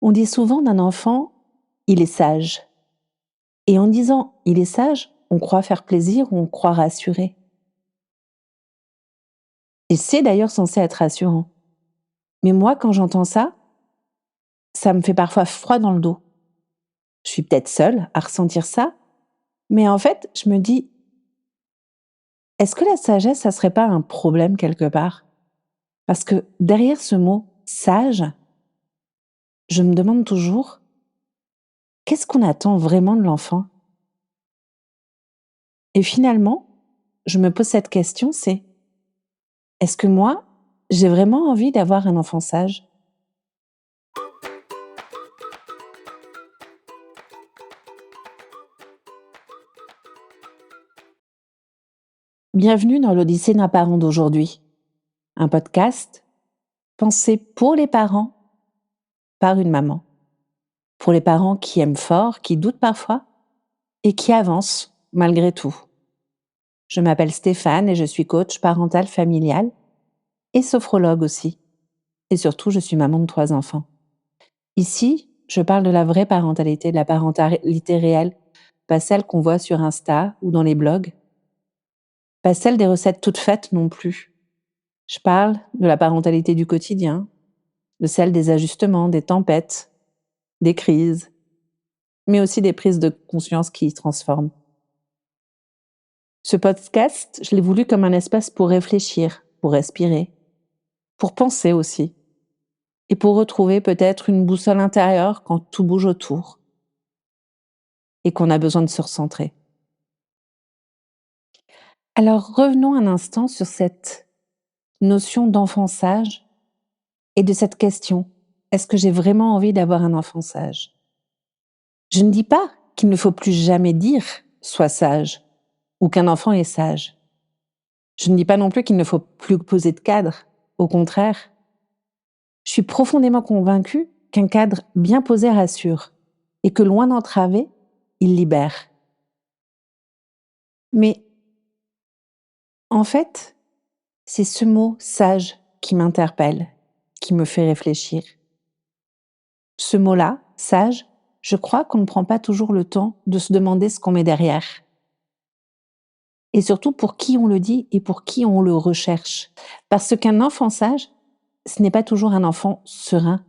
On dit souvent d'un enfant: «Il est sage» et en disant: «Il est sage», on croit faire plaisir ou on croit rassurer et c'est d'ailleurs censé être rassurant. Mais moi, quand j'entends ça, ça me fait parfois froid dans le dos. Je suis peut-être seule à ressentir ça, mais en fait, je me dis: «Est-ce que la sagesse, ça serait pas un problème quelque part?» Parce que derrière ce mot «sage», je me demande toujours: qu'est-ce qu'on attend vraiment de l'enfant? Et finalement, je me pose cette question, c'est: est-ce que moi, j'ai vraiment envie d'avoir un enfant sage? Bienvenue dans l'Odyssée d'un parent d'aujourd'hui, un podcast pensé pour les parents, par une maman. Pour les parents qui aiment fort, qui doutent parfois et qui avancent malgré tout. Je m'appelle Stéphane et je suis coach parental familial et sophrologue aussi. Et surtout, je suis maman de 3 enfants. Ici, je parle de la vraie parentalité, de la parentalité réelle, pas celle qu'on voit sur Insta ou dans les blogs, pas celle des recettes toutes faites non plus. Je parle de la parentalité du quotidien, de celle des ajustements, des tempêtes, des crises, mais aussi des prises de conscience qui y transforment. Ce podcast, je l'ai voulu comme un espace pour réfléchir, pour respirer, pour penser aussi, et pour retrouver peut-être une boussole intérieure quand tout bouge autour et qu'on a besoin de se recentrer. Alors revenons un instant sur cette notion d'enfant sage et de cette question: est-ce que j'ai vraiment envie d'avoir un enfant sage? Je ne dis pas qu'il ne faut plus jamais dire sois sage ou qu'un enfant est sage. Je ne dis pas non plus qu'il ne faut plus poser de cadre. Au contraire, je suis profondément convaincue qu'un cadre bien posé rassure et que loin d'entraver, il libère. Mais en fait, c'est ce mot sage qui m'interpelle, qui me fait réfléchir. Ce mot-là, sage, je crois qu'on ne prend pas toujours le temps de se demander ce qu'on met derrière. Et surtout pour qui on le dit et pour qui on le recherche. Parce qu'un enfant sage, ce n'est pas toujours un enfant serein.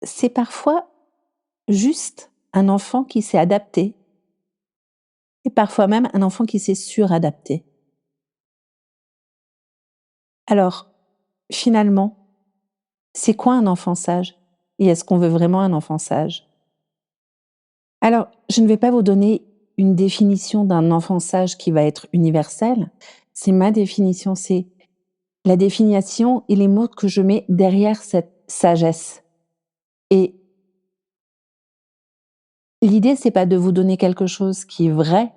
C'est parfois juste un enfant qui s'est adapté et parfois même un enfant qui s'est suradapté. Alors, finalement, c'est quoi un enfant sage? Et est-ce qu'on veut vraiment un enfant sage? Alors, je ne vais pas vous donner une définition d'un enfant sage qui va être universelle. C'est ma définition, c'est la définition et les mots que je mets derrière cette sagesse. Et l'idée, c'est pas de vous donner quelque chose qui est vrai,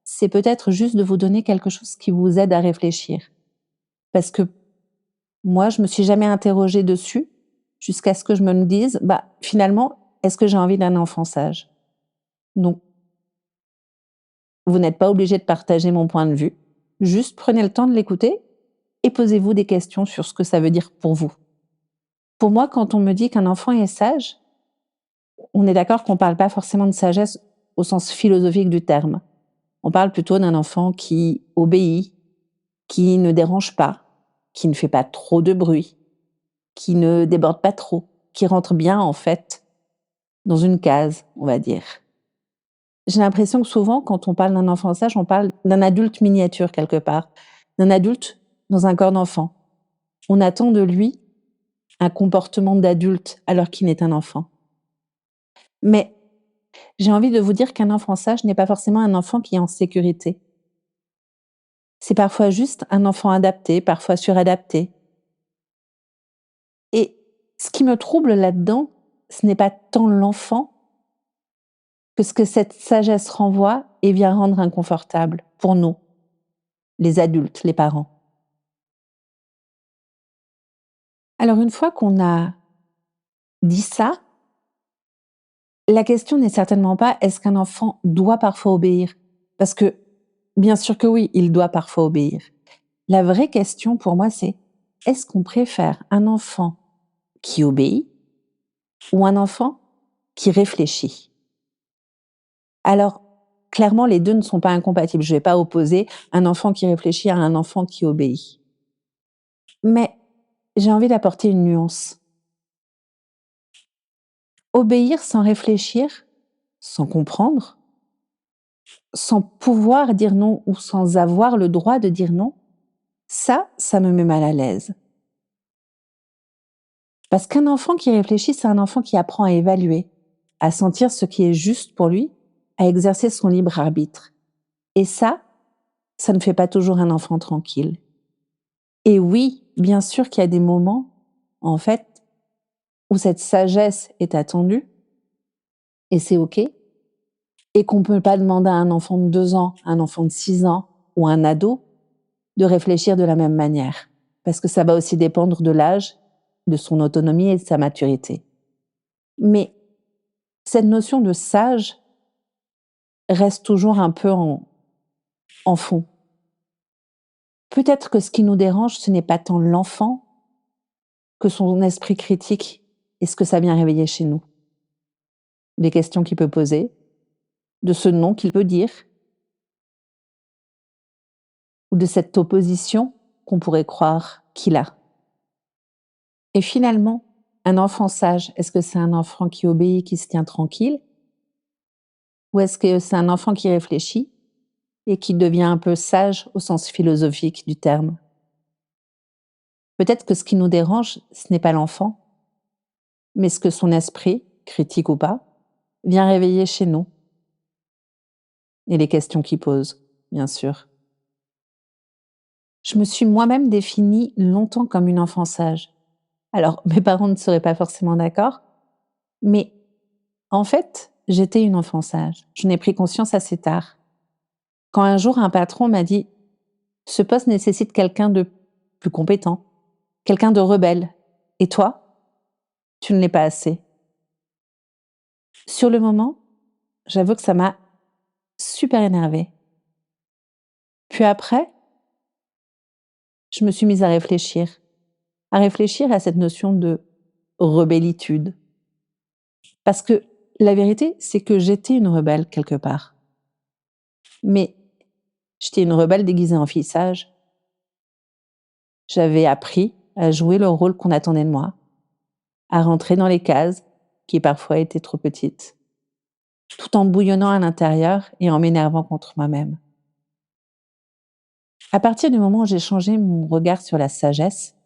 c'est peut-être juste de vous donner quelque chose qui vous aide à réfléchir. Parce que moi, je me suis jamais interrogée dessus jusqu'à ce que je me dise: «Bah, finalement, est-ce que j'ai envie d'un enfant sage?» Donc, vous n'êtes pas obligé de partager mon point de vue. Juste prenez le temps de l'écouter et posez-vous des questions sur ce que ça veut dire pour vous. Pour moi, quand on me dit qu'un enfant est sage, on est d'accord qu'on ne parle pas forcément de sagesse au sens philosophique du terme. On parle plutôt d'un enfant qui obéit, qui ne dérange pas, qui ne fait pas trop de bruit, qui ne déborde pas trop, qui rentre bien en fait dans une case, on va dire. J'ai l'impression que souvent, quand on parle d'un enfant sage, on parle d'un adulte miniature quelque part, d'un adulte dans un corps d'enfant. On attend de lui un comportement d'adulte alors qu'il n'est un enfant. Mais j'ai envie de vous dire qu'un enfant sage n'est pas forcément un enfant qui est en sécurité. C'est parfois juste un enfant adapté, parfois suradapté. Et ce qui me trouble là-dedans, ce n'est pas tant l'enfant que ce que cette sagesse renvoie et vient rendre inconfortable pour nous, les adultes, les parents. Alors une fois qu'on a dit ça, la question n'est certainement pas: est-ce qu'un enfant doit parfois obéir? Parce que bien sûr que oui, il doit parfois obéir. La vraie question pour moi, c'est: est-ce qu'on préfère un enfant qui obéit ou un enfant qui réfléchit? Alors, clairement, les 2 ne sont pas incompatibles. Je ne vais pas opposer un enfant qui réfléchit à un enfant qui obéit. Mais j'ai envie d'apporter une nuance. Obéir sans réfléchir, sans comprendre, sans pouvoir dire non ou sans avoir le droit de dire non, ça me met mal à l'aise. Parce qu'un enfant qui réfléchit, c'est un enfant qui apprend à évaluer, à sentir ce qui est juste pour lui, à exercer son libre arbitre. Et ça ne fait pas toujours un enfant tranquille. Et oui, bien sûr qu'il y a des moments, en fait, où cette sagesse est attendue, et c'est OK, et qu'on ne peut pas demander à un enfant de 2 ans, un enfant de 6 ans ou un ado de réfléchir de la même manière. Parce que ça va aussi dépendre de l'âge, de son autonomie et de sa maturité. Mais cette notion de sage reste toujours un peu en fond. Peut-être que ce qui nous dérange, ce n'est pas tant l'enfant que son esprit critique et ce que ça vient réveiller chez nous. Des questions qu'il peut poser, de ce non qu'il peut dire, ou de cette opposition qu'on pourrait croire qu'il a. Et finalement, un enfant sage, est-ce que c'est un enfant qui obéit, qui se tient tranquille? Ou est-ce que c'est un enfant qui réfléchit et qui devient un peu sage au sens philosophique du terme? Peut-être que ce qui nous dérange, ce n'est pas l'enfant, mais ce que son esprit, critique ou pas, vient réveiller chez nous. Et les questions qu'il pose, bien sûr. Je me suis moi-même définie longtemps comme une enfant sage. Alors, mes parents ne seraient pas forcément d'accord, mais en fait, j'étais une enfant sage. Je n'ai pris conscience assez tard. Quand un jour, un patron m'a dit: «Ce poste nécessite quelqu'un de plus compétent, quelqu'un de rebelle. Et toi, tu ne l'es pas assez.» Sur le moment, j'avoue que ça m'a super énervée. Puis après, je me suis mise à réfléchir à cette notion de rebellitude. Parce que la vérité, c'est que j'étais une rebelle quelque part. Mais j'étais une rebelle déguisée en fille sage. J'avais appris à jouer le rôle qu'on attendait de moi, à rentrer dans les cases qui parfois étaient trop petites, tout en bouillonnant à l'intérieur et en m'énervant contre moi-même. À partir du moment où j'ai changé mon regard sur la sagesse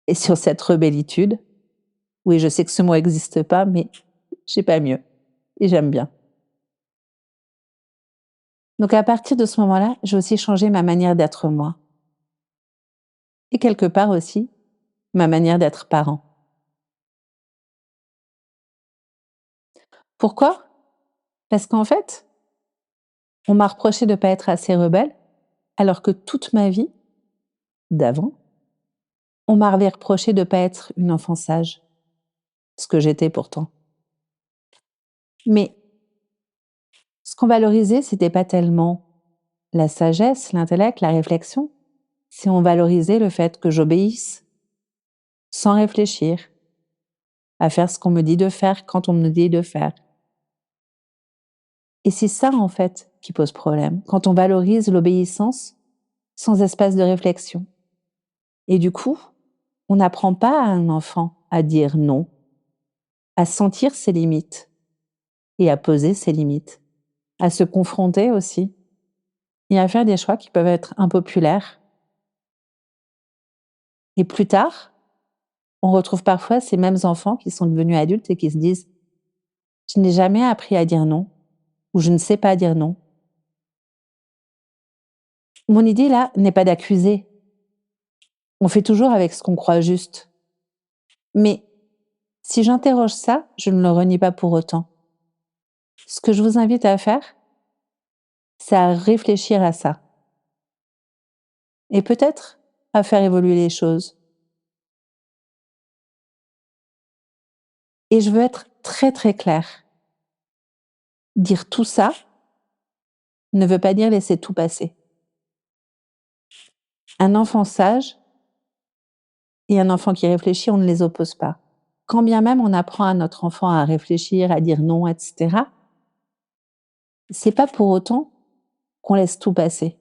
et sur cette rebellitude, oui, je sais que ce mot n'existe pas, mais j'ai pas mieux et j'aime bien. Donc à partir de ce moment-là, j'ai aussi changé ma manière d'être moi et quelque part aussi ma manière d'être parent. Pourquoi? Parce qu'en fait, on m'a reproché de ne pas être assez rebelle, alors que toute ma vie d'avant, on m'avait reproché de ne pas être une enfant sage, ce que j'étais pourtant. Mais ce qu'on valorisait, c'était pas tellement la sagesse, l'intellect, la réflexion, c'est on valorisait le fait que j'obéisse sans réfléchir, à faire ce qu'on me dit de faire quand on me dit de faire. Et c'est ça, en fait, qui pose problème, quand on valorise l'obéissance sans espace de réflexion. Et du coup, on n'apprend pas à un enfant à dire non, à sentir ses limites et à poser ses limites, à se confronter aussi et à faire des choix qui peuvent être impopulaires. Et plus tard, on retrouve parfois ces mêmes enfants qui sont devenus adultes et qui se disent: «Je n'ai jamais appris à dire non» ou «Je ne sais pas dire non.» Mon idée là n'est pas d'accuser. On fait toujours avec ce qu'on croit juste. Mais si j'interroge ça, je ne le renie pas pour autant. Ce que je vous invite à faire, c'est à réfléchir à ça. Et peut-être à faire évoluer les choses. Et je veux être très très claire. Dire tout ça ne veut pas dire laisser tout passer. Un enfant sage et un enfant qui réfléchit, on ne les oppose pas. quand bien même on apprend à notre enfant à réfléchir, à dire non, et cetera, c'est pas pour autant qu'on laisse tout passer.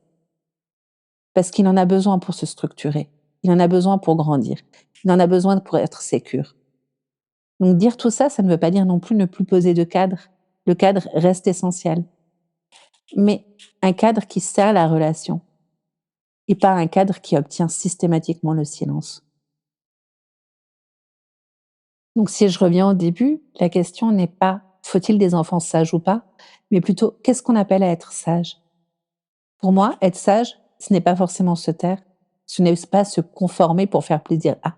Parce qu'il en a besoin pour se structurer. Il en a besoin pour grandir. Il en a besoin pour être sécure. Donc dire tout ça, ça ne veut pas dire non plus ne plus poser de cadre. Le cadre reste essentiel. Mais un cadre qui sert la relation et pas un cadre qui obtient systématiquement le silence. Donc si je reviens au début, la question n'est pas faut-il des enfants sages ou pas, mais plutôt qu'est-ce qu'on appelle à être sage? Pour moi, être sage, ce n'est pas forcément se taire, ce n'est pas se conformer pour faire plaisir à.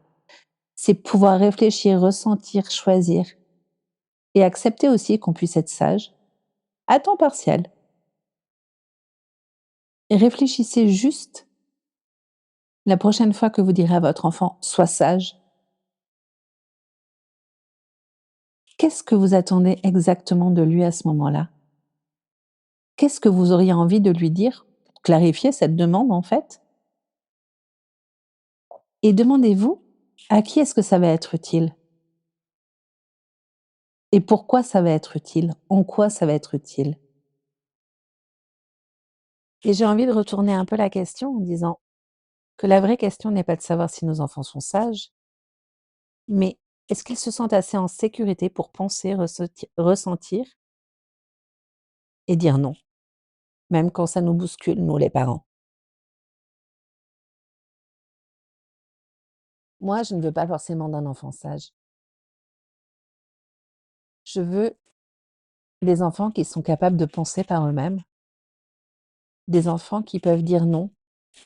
C'est pouvoir réfléchir, ressentir, choisir et accepter aussi qu'on puisse être sage à temps partiel. Et réfléchissez juste la prochaine fois que vous direz à votre enfant sois sage, qu'est-ce que vous attendez exactement de lui à ce moment-là? Qu'est-ce que vous auriez envie de lui dire pour clarifier cette demande en fait? Et demandez-vous à qui est-ce que ça va être utile? Et pourquoi ça va être utile? En quoi ça va être utile? Et j'ai envie de retourner un peu la question en disant que la vraie question n'est pas de savoir si nos enfants sont sages, mais est-ce qu'ils se sentent assez en sécurité pour penser, ressentir et dire non, même quand ça nous bouscule, nous les parents? Moi, je ne veux pas forcément d'un enfant sage. Je veux des enfants qui sont capables de penser par eux-mêmes, des enfants qui peuvent dire non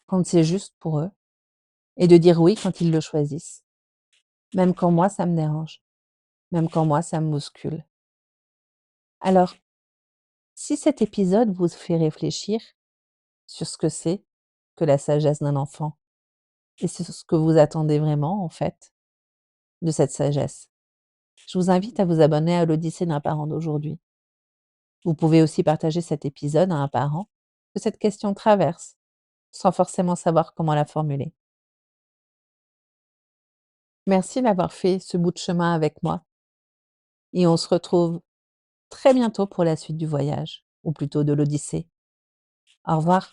quand c'est juste pour eux et de dire oui quand ils le choisissent, même quand moi ça me dérange, même quand moi ça me bouscule. Alors, si cet épisode vous fait réfléchir sur ce que c'est que la sagesse d'un enfant et sur ce que vous attendez vraiment, en fait, de cette sagesse, je vous invite à vous abonner à l'Odyssée d'un parent d'aujourd'hui. Vous pouvez aussi partager cet épisode à un parent que cette question traverse, sans forcément savoir comment la formuler. Merci d'avoir fait ce bout de chemin avec moi et on se retrouve très bientôt pour la suite du voyage, ou plutôt de l'Odyssée. Au revoir.